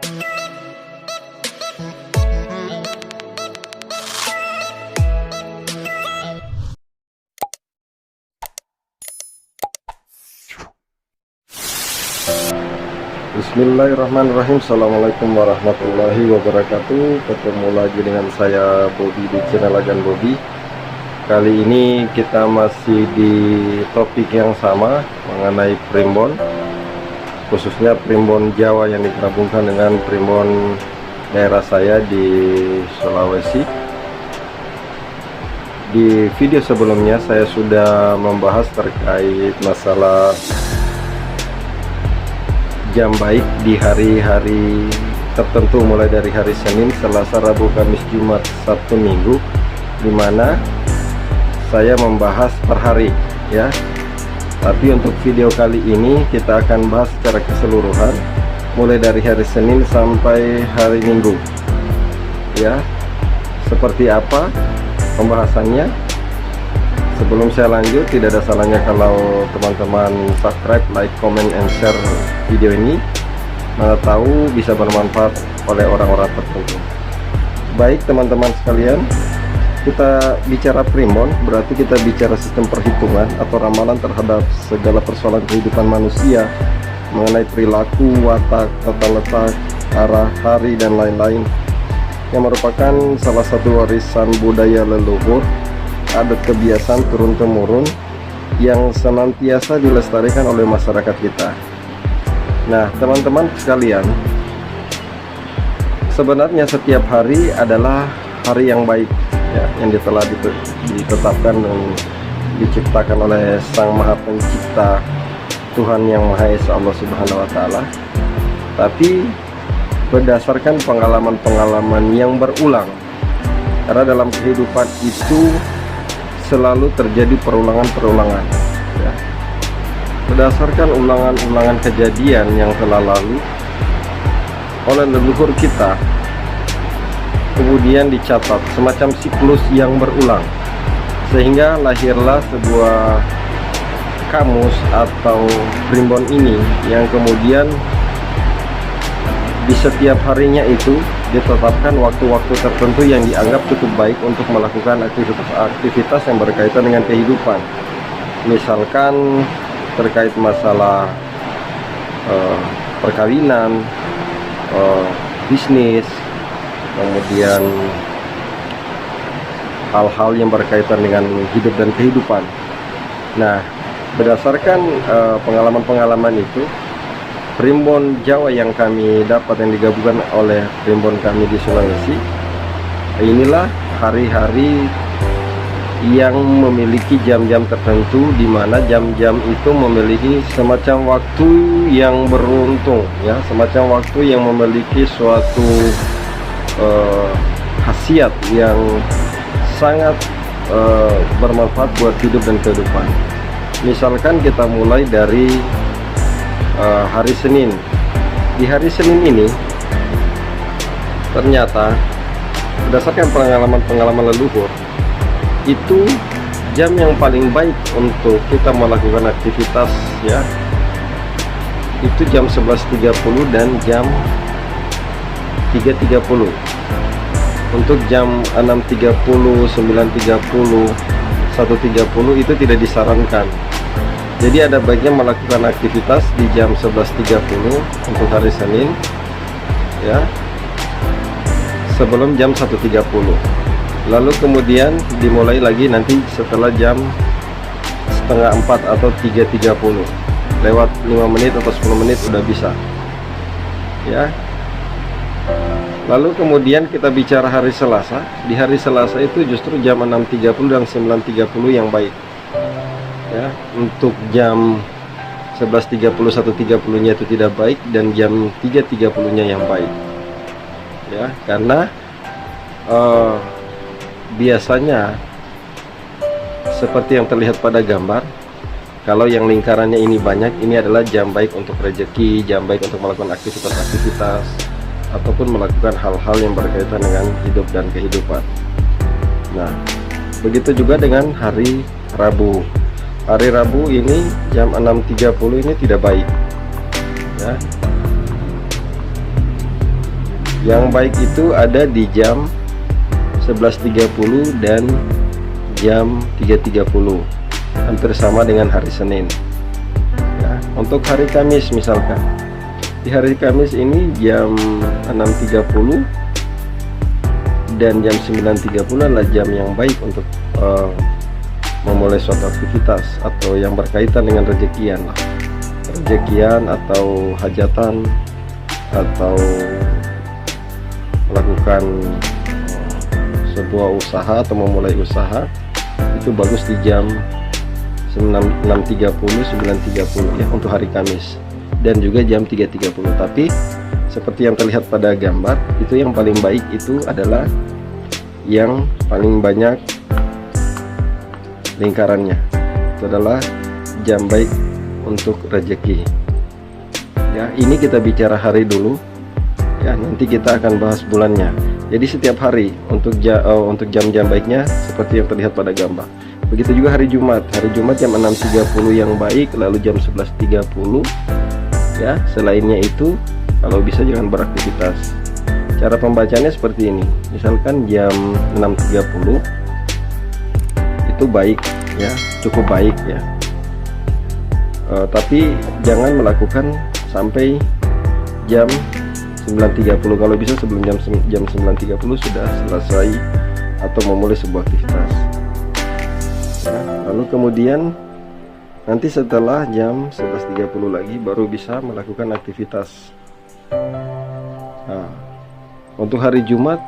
Bismillahirrahmanirrahim. Assalamualaikum warahmatullahi wabarakatuh. Ketemu lagi dengan saya Bobby di channel Agan Bobby. Kali ini kita masih di topik yang sama mengenai primbon, khususnya primbon Jawa yang digabungkan dengan primbon daerah saya di Sulawesi. Di video sebelumnya saya sudah membahas terkait masalah jam baik di hari-hari tertentu, mulai dari hari Senin, Selasa, Rabu, Kamis, Jumat, Sabtu, Minggu, dimana saya membahas per hari ya. Tapi untuk video kali ini kita akan bahas secara keseluruhan mulai dari hari Senin sampai hari Minggu ya. Seperti apa pembahasannya? Sebelum saya lanjut, tidak ada salahnya kalau teman-teman subscribe, like, comment, and share video ini. Mana tahu bisa bermanfaat oleh orang-orang tertentu. Baik teman-teman sekalian, kita bicara primbon berarti kita bicara sistem perhitungan atau ramalan terhadap segala persoalan kehidupan manusia mengenai perilaku, watak, tata letak, arah, hari, dan lain-lain, yang merupakan salah satu warisan budaya leluhur, adat kebiasaan turun-temurun yang senantiasa dilestarikan oleh masyarakat kita. Nah teman-teman sekalian, sebenarnya setiap hari adalah hari yang baik ya, yang telah ditetapkan dan diciptakan oleh Sang Maha Pencipta, Tuhan Yang Maha Esa, Allah Subhanahu wa Ta'ala. Tapi berdasarkan pengalaman-pengalaman yang berulang, karena dalam kehidupan itu selalu terjadi perulangan-perulangan ya. Berdasarkan ulangan-ulangan kejadian yang telah lalu oleh leluhur kita, kemudian dicatat semacam siklus yang berulang, sehingga lahirlah sebuah kamus atau primbon ini yang kemudian di setiap harinya itu ditetapkan waktu-waktu tertentu yang dianggap cukup baik untuk melakukan aktivitas-aktivitas yang berkaitan dengan kehidupan. Misalkan terkait masalah perkawinan, bisnis, kemudian hal-hal yang berkaitan dengan hidup dan kehidupan. Nah, berdasarkan pengalaman-pengalaman itu, primbon Jawa yang kami dapat yang digabungkan oleh primbon kami di Sulawesi, inilah hari-hari yang memiliki jam-jam tertentu, di mana jam-jam itu memiliki semacam waktu yang beruntung ya, semacam waktu yang memiliki suatu khasiat yang sangat bermanfaat buat hidup dan kehidupan. Misalkan kita mulai dari hari Senin. Di hari Senin ini ternyata berdasarkan pengalaman-pengalaman leluhur, itu jam yang paling baik untuk kita melakukan aktivitas ya, itu jam 11.30 dan jam 3.30. Untuk jam 6.30, 9.30, 1.30 itu tidak disarankan. Jadi ada baiknya melakukan aktivitas di jam 11.30 untuk hari Senin ya, sebelum jam 1.30. Lalu kemudian dimulai lagi nanti setelah jam 3:30 atau 3.30. Lewat 5 menit atau 10 menit udah bisa ya. Lalu kemudian kita bicara hari Selasa. Di hari Selasa itu justru jam 6.30 dan 9.30 yang baik ya. Untuk jam 11.30, 1.30 nya itu tidak baik, dan jam 3.30 nya yang baik ya, karena biasanya seperti yang terlihat pada gambar, kalau yang lingkarannya ini banyak, ini adalah jam baik untuk rezeki, jam baik untuk melakukan aktivitas-aktivitas ataupun melakukan hal-hal yang berkaitan dengan hidup dan kehidupan. Nah, begitu juga dengan hari Rabu. Hari Rabu ini jam 6.30 ini tidak baik ya. Yang baik itu ada di jam 11.30 dan jam 3.30, hampir sama dengan hari Senin ya. Untuk hari Kamis misalkan, di hari Kamis ini jam 6.30 dan jam 9.30 adalah jam yang baik untuk memulai suatu aktivitas atau yang berkaitan dengan rezekian lah. Rezekian atau hajatan atau melakukan sebuah usaha atau memulai usaha, itu bagus di jam 6.30 9.30 ya untuk hari Kamis, dan juga jam 3.30. Tapi seperti yang terlihat pada gambar, itu yang paling baik itu adalah yang paling banyak lingkarannya, itu adalah jam baik untuk rezeki ya. Ini kita bicara hari dulu ya, nanti kita akan bahas bulannya. Jadi setiap hari untuk jam-jam baiknya seperti yang terlihat pada gambar. Begitu juga hari Jumat. Hari Jumat jam 6.30 yang baik, lalu jam 11.30 ya. Selainnya itu kalau bisa jangan beraktivitas. Cara pembacanya seperti ini. Misalkan jam 6.30 itu baik ya, cukup baik ya. Tapi jangan melakukan sampai jam 9.30. Kalau bisa sebelum jam 9.30 sudah selesai atau memulai sebuah aktivitas ya. Lalu kemudian nanti setelah jam 11.30 lagi baru bisa melakukan aktivitas. Nah, untuk hari Jumat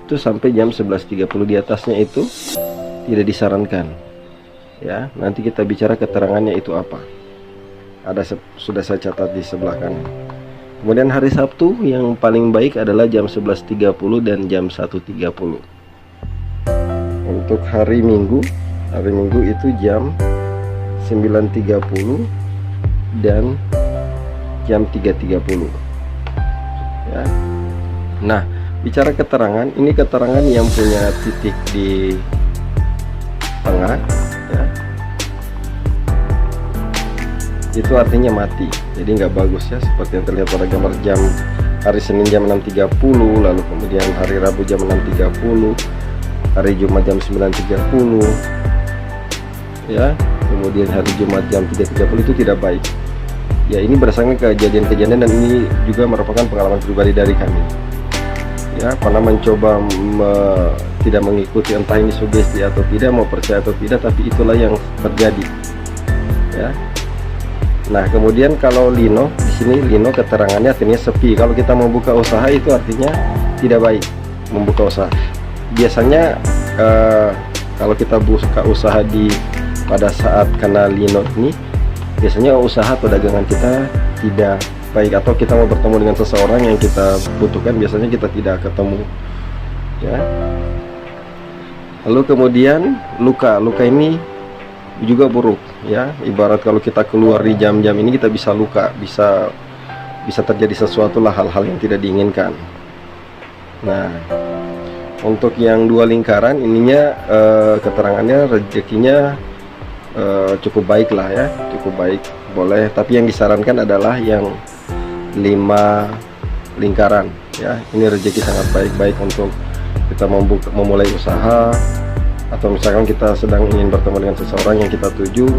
itu sampai jam 11.30, di atasnya itu tidak disarankan ya. Nanti kita bicara keterangannya itu apa, sudah saya catat di sebelah kanan. Kemudian hari Sabtu yang paling baik adalah jam 11.30 dan jam 1.30. Untuk hari Minggu itu jam 9.30 dan jam 3.30 ya. Nah, bicara keterangan, ini keterangan yang punya titik di tengah ya, itu artinya mati, jadi nggak bagus ya. Seperti yang terlihat pada gambar, jam hari Senin jam 6.30, lalu kemudian hari Rabu jam 6.30, hari Jumat jam 9.30 ya, kemudian hari Jumat jam 3.30, itu tidak baik ya. Ini berdasarkan kejadian-kejadian dan ini juga merupakan pengalaman pribadi dari kami ya. Pernah mencoba tidak mengikuti, entah ini sugesti atau tidak, mau percaya atau tidak, tapi itulah yang terjadi ya. Nah, kemudian kalau lino, di sini lino keterangannya artinya sepi. Kalau kita membuka usaha itu artinya tidak baik membuka usaha. Biasanya kalau kita buka usaha pada saat kena lino ini, biasanya usaha atau dagangan kita tidak baik, atau kita mau bertemu dengan seseorang yang kita butuhkan, biasanya kita tidak ketemu ya. Lalu kemudian luka ini juga buruk ya. Ibarat kalau kita keluar di jam-jam ini, kita bisa luka, bisa terjadi sesuatu lah, hal-hal yang tidak diinginkan. Nah, untuk yang dua lingkaran ininya keterangannya rezekinya cukup baik lah ya, cukup baik, boleh. Tapi yang disarankan adalah yang 5 lingkaran ya. Ini rezeki sangat baik untuk kita memulai usaha, atau misalkan kita sedang ingin bertemu dengan seseorang yang kita tuju.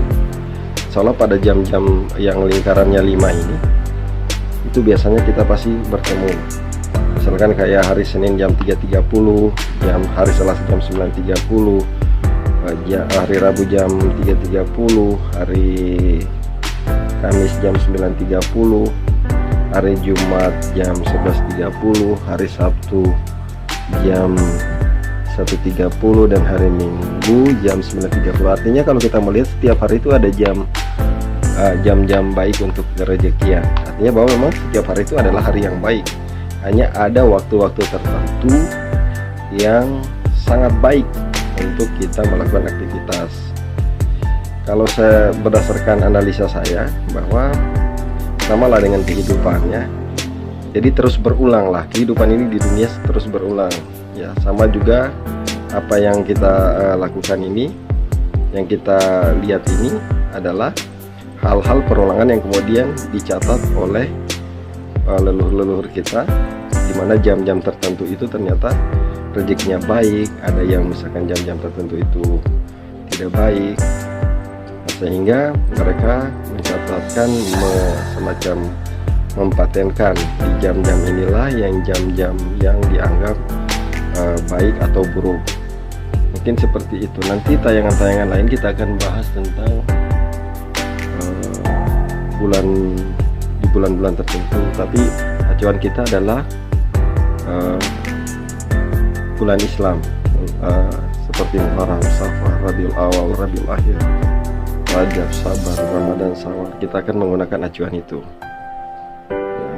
Soalnya pada jam-jam yang lingkarannya 5 ini, itu biasanya kita pasti bertemu. Misalkan kayak hari Senin jam 3.30, hari Selasa jam 9.30, hari Rabu jam 3.30, hari Kamis jam 9.30, hari Jumat jam 11.30, hari Sabtu jam 1.30, dan hari Minggu jam 9.30. Artinya kalau kita melihat setiap hari itu ada jam-jam baik untuk rezekian. Artinya bahwa memang setiap hari itu adalah hari yang baik. Hanya ada waktu-waktu tertentu yang sangat baik untuk kita melakukan aktivitas. Kalau saya berdasarkan analisa saya, bahwa samalah dengan kehidupannya, jadi terus berulang lah, kehidupan ini di dunia terus berulang ya. Sama juga apa yang kita lakukan ini, yang kita lihat ini adalah hal-hal perulangan yang kemudian dicatat oleh leluhur-leluhur kita dimana jam-jam tertentu itu ternyata rezekinya baik, ada yang misalkan jam-jam tertentu itu tidak baik. Sehingga mereka mencatatkan semacam mempatenkan di jam-jam inilah yang jam-jam yang dianggap baik atau buruk. Mungkin seperti itu. Nanti tayangan-tayangan lain kita akan bahas tentang di bulan-bulan tertentu, tapi acuan kita adalah bulan Islam, seperti Muharram, Safar, Rabiul Awal, Rabiul Akhir, Rajab, Sabar, Ramadan, Syawal. Kita akan menggunakan acuan itu.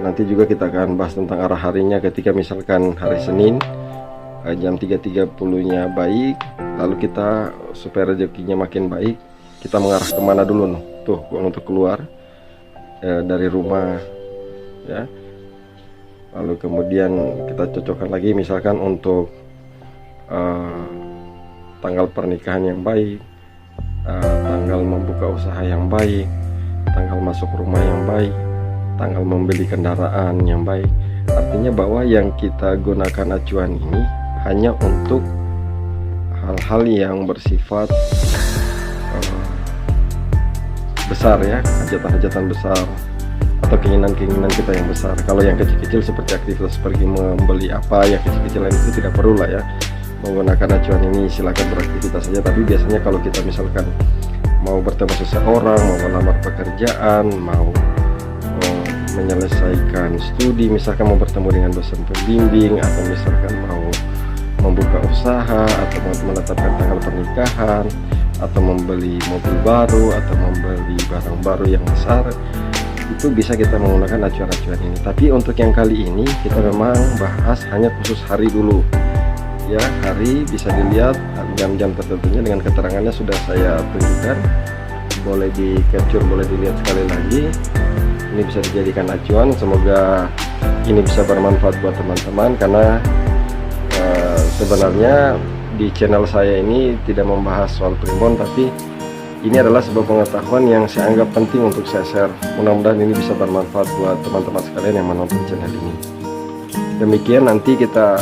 Nanti juga kita akan bahas tentang arah harinya, ketika misalkan hari Senin jam 3.30-nya baik, lalu kita supaya rezekinya makin baik, kita mengarah kemana dulu tuh untuk keluar dari rumah ya. Lalu kemudian kita cocokkan lagi misalkan untuk tanggal pernikahan yang baik, tanggal membuka usaha yang baik, tanggal masuk rumah yang baik, tanggal membeli kendaraan yang baik. Artinya bahwa yang kita gunakan acuan ini hanya untuk hal-hal yang bersifat besar ya, hajatan-hajatan besar atau keinginan-keinginan kita yang besar. Kalau yang kecil-kecil seperti aktivitas pergi membeli apa, yang kecil-kecilan itu tidak perlu lah ya menggunakan acuan ini, silakan beraktivitas saja. Tapi biasanya kalau kita misalkan mau bertemu seseorang, mau melamar pekerjaan, mau menyelesaikan studi, misalkan mau bertemu dengan dosen pembimbing, atau misalkan mau membuka usaha, atau mau menetapkan tanggal pernikahan, atau membeli mobil baru, atau membeli barang baru yang besar, itu bisa kita menggunakan acuan-acuan ini. Tapi untuk yang kali ini kita memang bahas hanya khusus hari dulu ya. Hari bisa dilihat jam-jam tertentunya dengan keterangannya sudah saya tunjukkan, boleh di capture, boleh dilihat sekali lagi. Ini bisa dijadikan acuan. Semoga ini bisa bermanfaat buat teman-teman, karena sebenarnya di channel saya ini tidak membahas soal primbon, tapi ini adalah sebuah pengetahuan yang saya anggap penting untuk saya share. Mudah-mudahan ini bisa bermanfaat buat teman-teman sekalian yang menonton channel ini. Demikian, nanti kita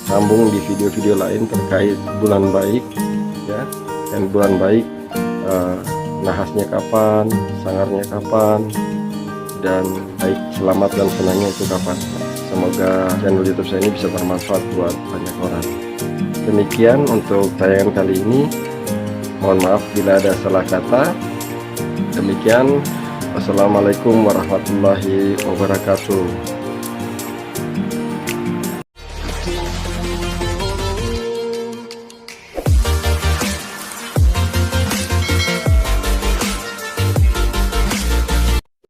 sambung di video-video lain terkait bulan baik ya. Dan bulan baik nahasnya kapan, sangarnya kapan, dan baik selamat dan senangnya itu kapan. Semoga channel YouTube saya ini bisa bermanfaat buat banyak orang. Demikian untuk tayangan kali ini. Mohon maaf bila ada salah kata. Demikian, wassalamualaikum warahmatullahi wabarakatuh.